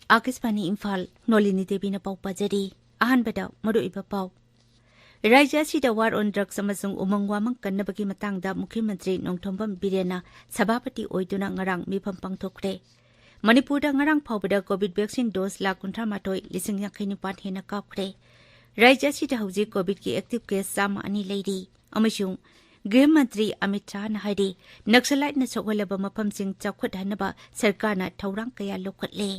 आकाशवाणी इम्फाल नोलिनी देवी पाउ पाजरी अहनबदा मरुइबा पाउ राज्य असिदा वार ऑन ड्रग्स अमसुंग उमंग वामंग कन्नबगी मतंगदा मुख्यमंत्री नोंथोंबम बिरेना सभापति ओइदुना ngarang मिफम पांगथोखरे मणिपुरदा ngarang फावबदा कोविड वैक्सीन डोज 1,38,000 हेना कापखरे राज्य असिदा हौजी कोविड की एक्टिव केस 2 लेरी अमसुंग गृह मंत्री अमित शाह हाइदी नक्सलाइट न सोगलब मफमसिंग चौखटहनबा सरकारना थौरांग कया लोखटले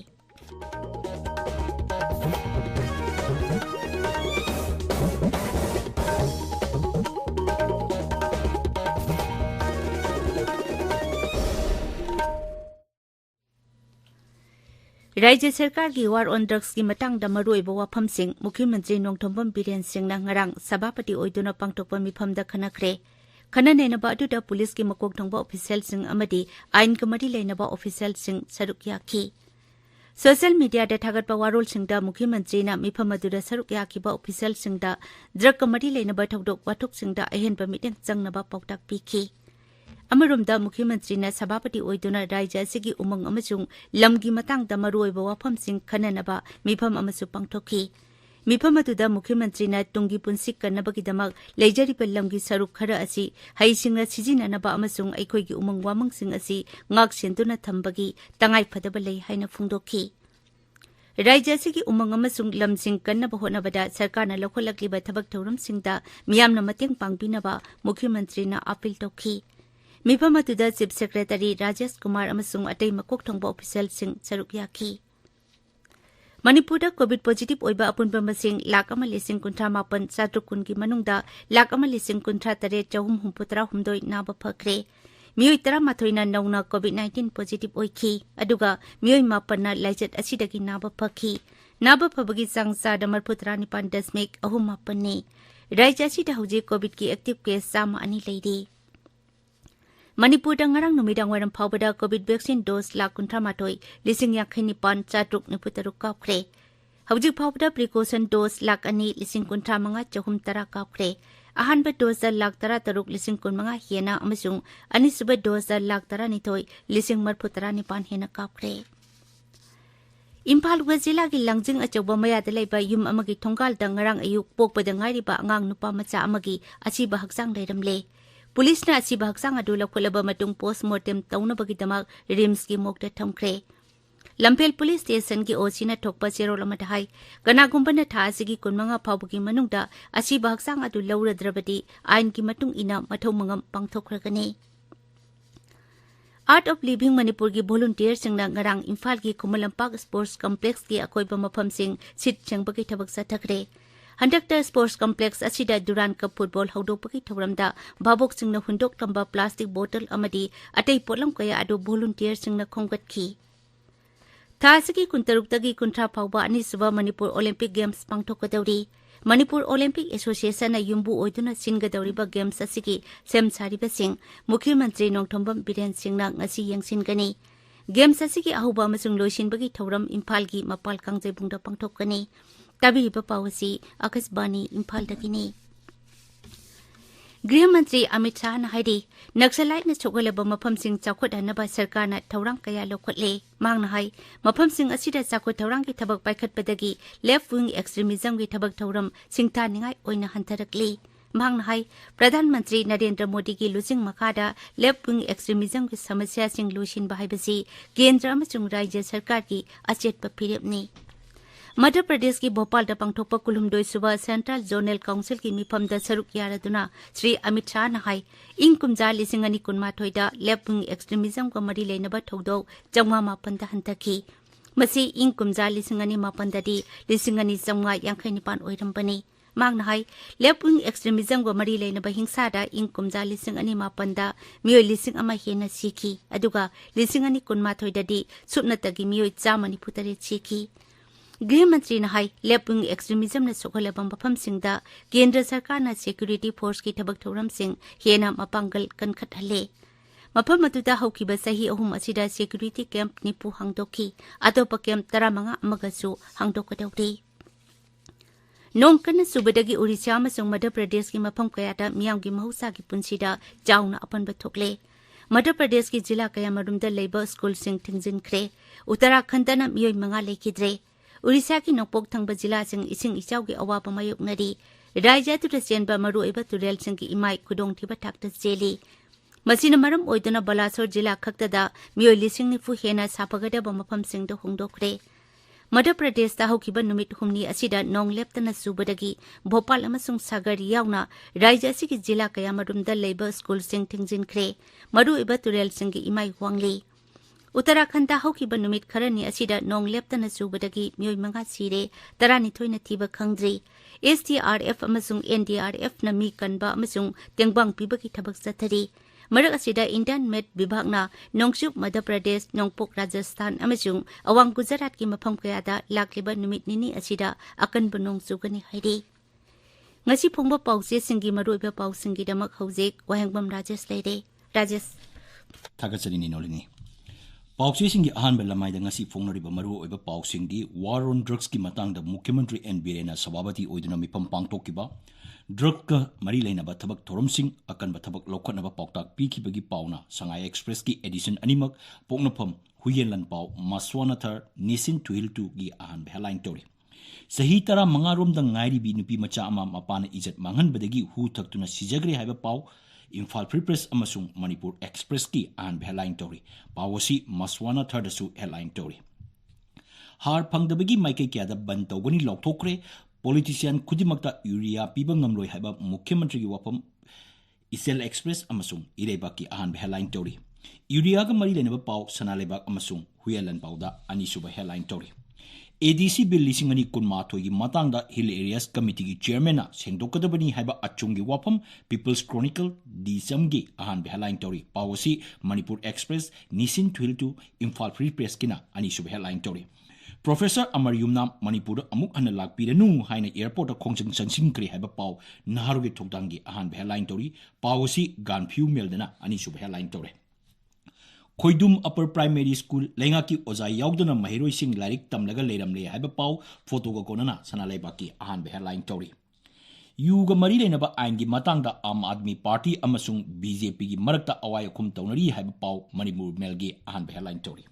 राज्य सरकार की वार ऑन ड्रग्स की मतंगदा मरुइबा वाफमसिंग मुख्यमंत्री नोंथोंबम बिरेन सिंहना ngarang सभापति ओइदुना पांगथोकपा मिफमदा खनखरे खननेनबा अदुदा पुलिस की मकोक थोंबा ऑफिशियल सिंह अमदी आइन कमरी लेनबा ऑफिशियल सिंह सरुक याखी सोशल मीडिया दा थागतपा वारोल सिंहदा मुख्यमंत्री मिफम अदुदा सरुक याखीबा ऑफिशियल सिंहदा ड्रग कमरी लेनबा थौदोक वाथुक सिंहदा अहेनबा मिटेंग चंगनबा पाउताक पीखी अमरुमदा मुख्यमंत्री सभापति ओइदुना राज्य असिगी उमंग अमसुंग लमगी मतंगदा मरुइबा वाफम सिंह खननबा मिफम अमसु पांगथोखी मिफम अदुदा मुख्यमंत्री तुंगी पुंसी कन्नबगिदमक लेजरिबा लमगी सरुक खरा असि हैसिंगना सिजिननबा अमसुंग अखोइगी उमंग वामंग सिंह असि ngak सेंदुना थंबगी तंगाई फदबा लई हाइना फुंगदोखी राज्य असिगी उमंग अमसुंग लमसिंग कन्नबा होनबदा सरकारना लौखोलक्लिबा थबक थौरमसिंगदा मियामना मतेंग पांगबिनबा मुख्यमंत्रीना अपील तौखी मिफम अदुदा चीफ सेक्रेटरी राजेश कुमार अमसुंग अतै मकोक थोंबा ऑफिशियल सिंह सरुक याखी मणिपुरदा कोविड पॉजिटिव ओइबा अपुनबा मसिंग 1,59,700 की मनुंगदा 1,59,8,363 नाबा फखरे मियोय 13 नौना कोविड-19 पॉजिटिव ओइखी अदुगा मियोय 9 लाइचत असिदगी नाबा फखी नाबा फबगी चांग चादा 39.3 ने राज्य असिदा हौजी कोविड की एक्टिव केस 2 लेरी मणिपुरदा ngarang नुमिदांग वारम फावबदा कोविड वैक्सीन डोज 1,59,793 कापखरे हौजिक फावबदा प्रिकॉशन डोज 2,59,910 कापखरे अहानबा डोज 1,13,13,15 हेना अमसुंग अनिसुबा डोज 1,12,13,30 हेना कापखरे इम्फाल वेस्ट जिला की लंगजिंग अचौबा मयादा लेबा युम अमगी थोंगालदा ngarang अयुक पोकपदा ngairiba angang nupa macha amagi achiba hakchang leiramle police ने असिबा हक्सांग अदु लखोलबा मतुंग पोस्टमार्टम तौनबगिदमक रिम्स की मोकदा थमखरे लंपेल पुलिस स्टेशन की ओसीना ठोकपा चेरोल अमदा हाई कनागुंबना था असिगी 15 फावबगी मनुंगदा असिबा हक्सांग अदु लौरद्रबदी आइन की मतुंग इना मथौ मंगम पांगथोखरगने आर्ट ऑफ लिविंग मणिपुर की वॉलंटियर सिंगना ngarang इम्फाल की खुमलंपाक स्पोर्ट्स कॉम्प्लेक्स की अकोइबा मफम सिंग सिट चंगबगी थबक सथखरे हंडक्टा स्पोर्ट्स कॉम्प्लेक्स असिदा दुरान कप फुटबॉल हौदोपगी थौरमदा भाबोक सिंगना हुंदोक तंबा प्लास्टिक बोतल अमदी अतै पोलम कया अदु volunteer सिंगना खोंगतखी थासगी 19 कुंट्रा फावबा अनिसुबा Manipur Olympic games पांगथोकदौरी Manipur Olympic association युम्बु ओइदुना सिनगदौरिबा games असिगी same सारिबसिंग मुख्यमंत्री नोंथोंबम बिरेन सिंगना ngasi यंगसिनगनी गेम्स असिगी अहुबा अमसुंग लोइसिनबगी थौरम इम्फाल की मपाल कांगजेबुंगदा पांगथोकनी तबीबा पावसी आकाशवाणी इम्फाल दगिनी गृह मंत्री अमित शाह हाइदी नक्सलाइट न सोगलब मफमसिंग चौखटहनबा सरकारना थौरांग कया लोखटले मांगना हाई मफमसिंग असिदा चौखट थौरांग की थबक पाइखटपदगी लेफ्ट विंग एक्सट्रीमिज्म की थबक थौरम सिंगथानिंगाई ओइना हंथरकली मांगना हाई प्रधानमंत्री नरेंद्र मोदी की लुचिंग मखादा लेफ्ट विंग एक्सट्रीमिज्म की समस्या सिंग लुचिनबा हाइबसी केंद्र अमसुंग राज्य सरकार की अचेतपा फिरेपनी मध्य प्रदेश की भोपाल पांगथोकपा कुलुमदोई सुबह सेंट्रल जोनल काउंसिल की मिफमदा सरुक यारदुना श्री अमित शाह हाई इंग कुमजा 2018 लेफ्ट विंग एक्सट्रीमिज्म को मरी लेनबा थौदोक 4,900 हंतखी मसी इंग कुमजा 2018 2,959 ओइरंबनी मांगना हाई लेफ्ट विंग एक्सट्रीमिज्म को मरी लेनबा हिंसादा इंग कुमजा 2018 मियोय 1,000 हेना सीखी अदुगा 2018 ददी सुपनतगी मियोय 194 सीखी गृह मंत्री हाई लेफ्ट विंग एक्सट्रीमिज्म ने सोखलबा मफमसिंगदा केंद्र सरकार सिक्योरिटी फोर्स की थबक थौरमसिंग हेना मपांगल कनखटहले मफम अदुदा हौकिबा सही अहुम असिदा सिक्युरिटी कैंप निपु हांगदोखी अतोपा कैंप 15 अमगसु हांगदोकदौरी नोंग कन्न सुबदगी उड़ीसा अमसुंग मध्य प्रदेश की मफम कयादा मियामगी महौसागी पुंसीदा चाउना अपनबा थोकले मध्य प्रदेश की जिला कयामरुमदा लेबा स्कूल सिंग थिंगजिनख्रे उत्तराखंडना मियोय मंगा लेखिद्रे उड़ीसा की नोंपोक थंगबा जिला सिंग इसिंग इचाउगी अवाबा मायोकनरी राज्य तुरा चेनबा मरुओइबा तुरेल सिंग की इमाई खुदोंथिबा थाकता जेली मसीना मरम ओइदना बलासोर जिला खक्तदा मियोय लिसिंग निफु हेना साफगदबा मफम सिंगदो होंगदोखरे मध्य प्रदेश हौकिबा नुमित हुमनी असिदा नोंग लेप्तना सुबदगी भोपाल अमसुंग सागर यावना राज्य असिगी जिला कयामरुमदा लेबा स्कूल सिंग थिंगजिनख्रे मरुओइबा तुरेल सिंग की इमाई वांगली उत्तराखंड हौकिबा नुमित खरनी असिदा नोंग लेप्तना सुबदगी मियोय मंगा सिरे 12 ना थीबा खंगद्री STRF अमसुंग NDRF ना मी कनबा अमसुंग तेंगबांग पीबगी थबक चथरी मरक असिदा इंडियन मेट विभागना नोंगसुब मध्य प्रदेश नोंगपोक राजस्थान अमसुंग अवांग गुजरात की मफम कयादा लाक्लिबा नुमित निनी असिदा अकनब नोंग चुगनी हाइरी ngasi phongba pause singi maroiba pau singi damak hojek wahengbam rajesh leire rajesh thagachani nolini pause singi ahanba lamai da ngasi phongnariba maroiba pau singi war on drugs ki matang da mukhyamantri N Birena sababati oiduna mipam pangtokiba drug ka mari leinaba thabak thorom akan ba thabak lokhatnaba pauktak pikibagi pauna sangai express ki edition animak poknapam huyelan pau maswanathar nisin tuhiltu gi ahan headline tori सही तरह मंगारोम the ngairi bi nupi macha ama mapana ijat mangan badagi hu thaktuna sijagre haiba paw Imphal Free Press amasung Manipur Express ki an headline tori pawasi maswana third su headline tori har phangdabagi maikai kya da ban tawgani lokthokre politician kudimakta uria piba ngamloi haiba mukhyamantri gi wapam Isel Express amasung ireiba ki an headline tori uria ga mari lenaba paw sanaleba amasung huyelan pawda ani suba headline tori ADC bill lising ani kunmathoi gi matangda hill areas committee gi chairman na sengdokadabani haiba achunggi wapam People's Chronicle disam gi ahan headline tori pawasi Manipur Express nisin twiltu Imphal Free Press kina ani sub headline tori Professor Amar Yumnam Manipur amuk hana lakpiranu haina airport khongjang chansing kri haiba paw naharugi thokdangi ahan headline tori pawasi ganphu meldana ani sub headline tori Khoidum Upper Primary School lenga ki oza yaudana mahiroi sing larik tamlaga leiramle haiba paw photo ga konana sanalaiba ki ahan headline tori yuga mari leinaba aingi matangda Aam Aadmi Party amasung BJP gi marakta awai khum tawnari haiba paw Manipur Mail gi ahan headline tori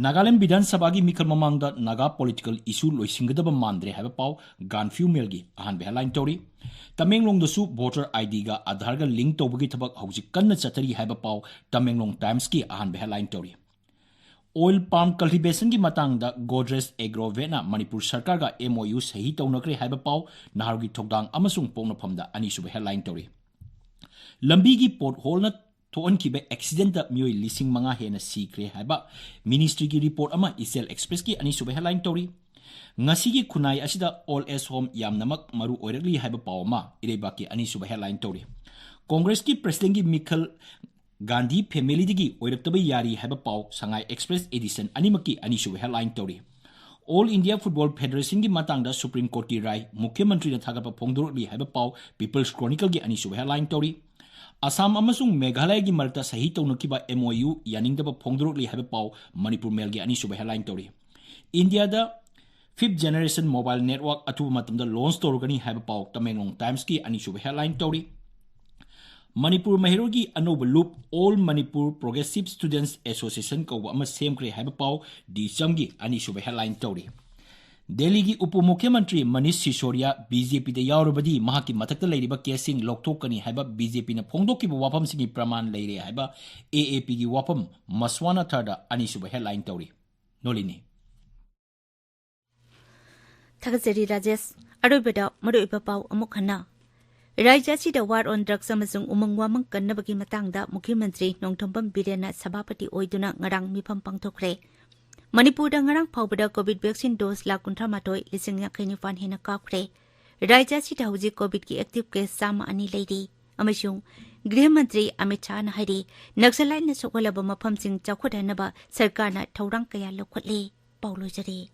Nagaland Bidhan Sabha gi mikhal mamangda naga political issue loisingadaba mandre haiba paw Ganphu Mail gi ahan headline tori Tamenglong dasu voter ID ga Aadhaar ga link tawbagi thabak hojik kanna chatari haiba paw Tamenglong Times ki ahan headline tori Oil palm cultivation ki matang da Godrej Agrovet na Manipur Sarkar ga MOU sahi tawnakre haiba paw naharugi thokdang amasung pongnapham da ani sub headline tori Lambi gi pothole na thoan ki be accident da mioi lising manga hena sikre haiba ministry ki report ama Isel Express ki ani sub headline tori Ngasigi kunai asida all as home yam namak maru oirakli haiba pawma irebaki ani suba headline tori Congress ki president ki Mikhal Gandhi family digi oiraktaba yari haiba paw Sangai Express edition animaki ani suba headline tori All India Football Federation ki matangda Supreme Court ki rai mukhyamantri na thagapa phongdorli haiba paw People's Chronicle ki ani suba headline tori Assam amasung Meghalaya gi marta sahi tawnakiba MOU yaningdaba phongdorli haiba paw Manipur Mail gi ani suba headline tori India da Fifth generation mobile network atu matamda launch torugani haiba paw Tamenglong Times ki ani sub headline tori Manipur Mahirogi anoba loop all Manipur Progressive Students Association ko ama semkre haiba paw di chamgi ani sub headline tori Delhi gi upamukhyamantri Manish Sisodia BJP da yaurabadi mahaki matakta leiriba casing lokthokani haiba BJP na phongdoki bu wapam singi praman leire haiba AAP gi wapam maswana thada ani sub headline tori Nolini Thagazari Rajesh Arubeda Maroiba Pau Amukana Raja Sida War on Drugs amasung umangwamang kannabagi matangda Mukhyamantri Nongthombam Birena Sabapati oiduna ngarang mipam pangthokre Manipur da ngarang phawbada COVID vaccine dose la kunthra matoi lising yakhaini fan hena kakre Raja Sida huji COVID ki active case sama ani leiri amasung Griha Mantri Amit Shah na hari Naxalite na sokolaba mafam sing chawkhudanaba sarkar na thaurang kaya lokhotle Paulo jare